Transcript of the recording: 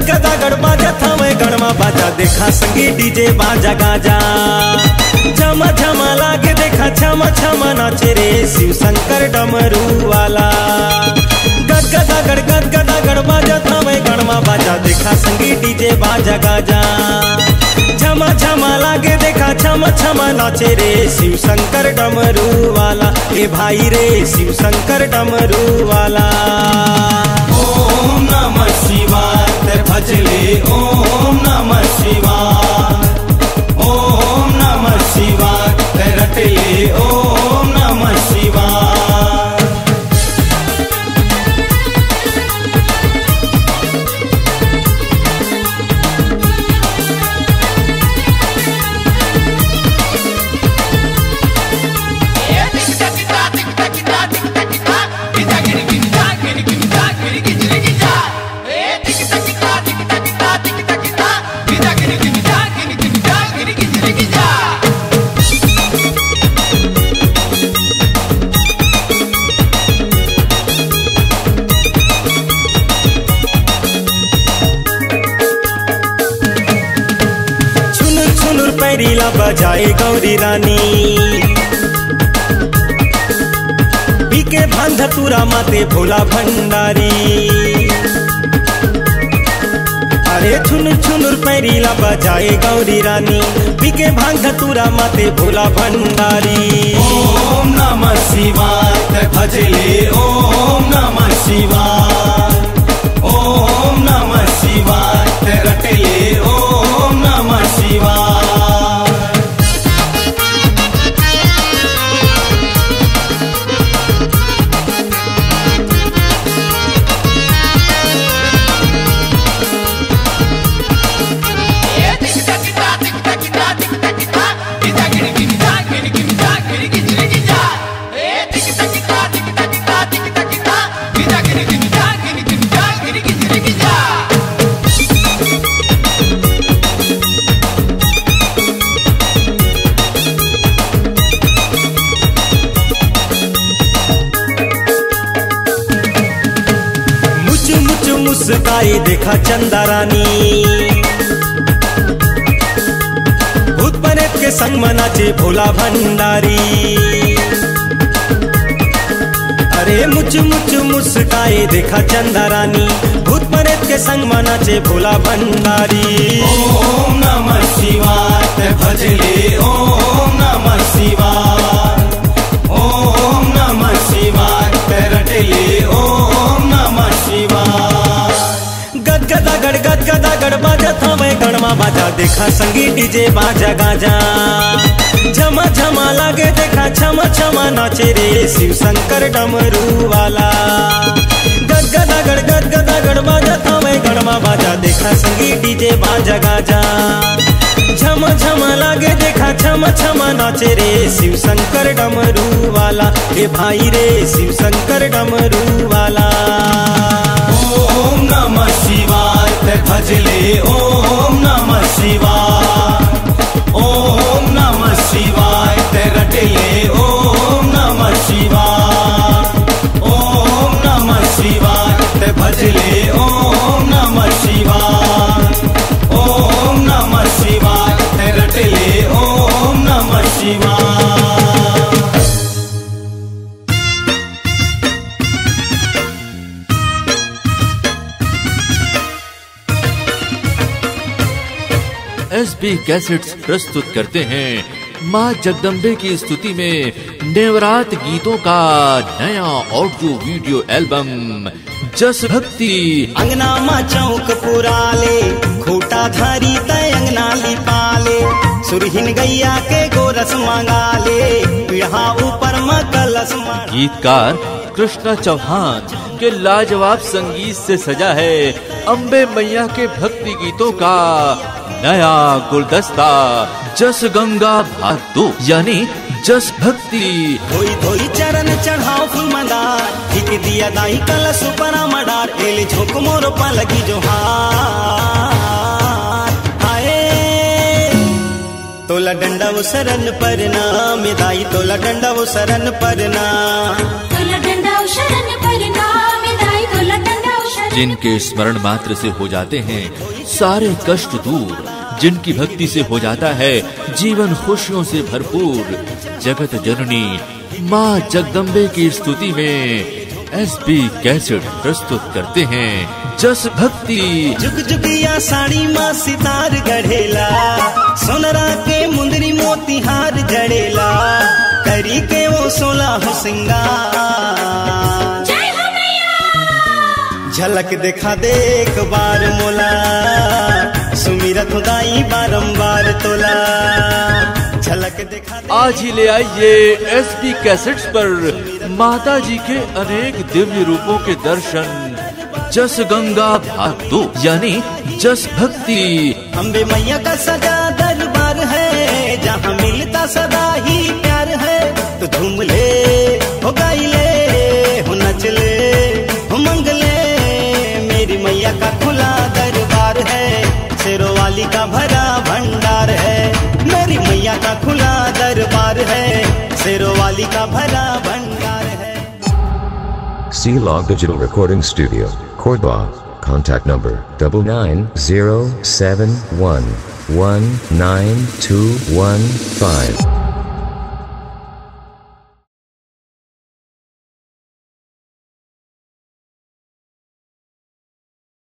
गदगद बाजा थावे गणमा बाजा देखा संगी डीजे बाजा गाजा झमा झमा लागे देखा छमा छमा नाचे रे शिव शंकर डमरू वाला। गदगद बाजा थावे गणमा बाजा देखा संगी डीजे बाजा गाजा झमा झमा लागे देखा छमा छमा नाचे रे शिव शंकर डमरू वाला। ए भाई रे शिव शंकर डमरू वाला। ओम नमः शिवाय भजले ओम नमः शिवाय ओम नमः शिवाय रटले ओम नमः शिवाय। पैरीला बजाए गौरी रानी पीके भांग धतूरा माते भोला भंडारी। अरे छुनुर छुनुर पैरीला बजाए गौरी रानी पीके भांग धतूरा माते भोला भंडारी। ओम नमः शिवाय भजले ओम नमः शिवाय ओम नमः शिवाय रटले ओम नमः शिवाय। मुस्काई देखा चंदा रानी भूत प्रेत के संग मनाचे भोला भंडारी। अरे मुच मुच मुस्काई देखा चंदा रानी भूत प्रेत के संग मनाचे भोला भंडारी। ओम नमः शिवाय भजले ओम नमः शिवाय ओम नमः शिवाय रटले ओम नमः शिवाय। गदगद बाजा थावे गणमा बाजा देखा संगी डीजे बाजा गाजा झमा झमा लागे देखा छमा छमा नाचे रे शिव शंकर डमरू वाला। गदगद बाजा थावे गणमा बाजा देखा संगी डीजे बाजा गाजा झमा झमा लागे देखा छमा छमा नाचे रे शिव शंकर डमरू वाला। ए भाई रे शिव शंकर डमरू वाला। ओम नमः शिवाय भजले ओम नमः शिवाय ओम नमः शिवाय रटले ओम नमः शिवाय ओम नमः शिवाय भजले ओम नमः शिवाय ओम नमः शिवाय रटले ओम नमः शिवाय। एसबी कैसेट्स प्रस्तुत करते हैं माँ जगदम्बे की स्तुति में नवरात गीतों का नया ऑडियो वीडियो एल्बम जस भक्ति। अंगना माँ चौक पुराले खूटा धारी तय अंगना लिपाले सुरहीन गैया के गोरस मंगाले पीढ़ा ऊपर में कलश। गीतकार कृष्णा चौहान के लाजवाब संगीत से सजा है अम्बे मैया के भक्ति गीतों का नया गुलदस्ता जस गंगा भाग 2 यानी जस भक्ति। धोई धोई चरण चढ़ाओ फूल मंदार ठीक दिया दाई कलश पर मडार एले झोंक मोर पलगी जोहार। वो शरण परना, मिदाई तोला डंडा वो शरण परना। जिनके स्मरण मात्र से हो जाते हैं सारे कष्ट दूर, जिनकी भक्ति से हो जाता है जीवन खुशियों से भरपूर, जगत जननी माँ जगदम्बे की स्तुति में एसबी कैसेट प्रस्तुत करते हैं जस भक्ति। जुग जुगिया साड़ी माँ सितार गढ़ेला, सोनरा के मुंदरी मोतिहार जड़ेला, करी के वो 16 सिंगार। झलक दिखा दे एक बार मोला, सुमिरत खुदाई बारंबार तोला। झलक दिखा दे। आज ही ले आइए एसबी कैसेट्स पर माता जी के अनेक दिव्य रूपों के दर्शन। जस गंगा भाग 2 यानी जस भक्ति। अम्बे मैया का सजा दरबार है, जहाँ मिलता सदा ही प्यार है। तो झूम ले, हो गाई ले, हो नच ले, हो मंग ले, मेरी मैया का खुला दरबार है। शेरों वाली का भरा भंडार है, मेरी मैया का खुला दरबार है। शेरों वाली का भरा भंडार है। C-Log Digital Recording Studio, Cordoba. Contact number 9907119215.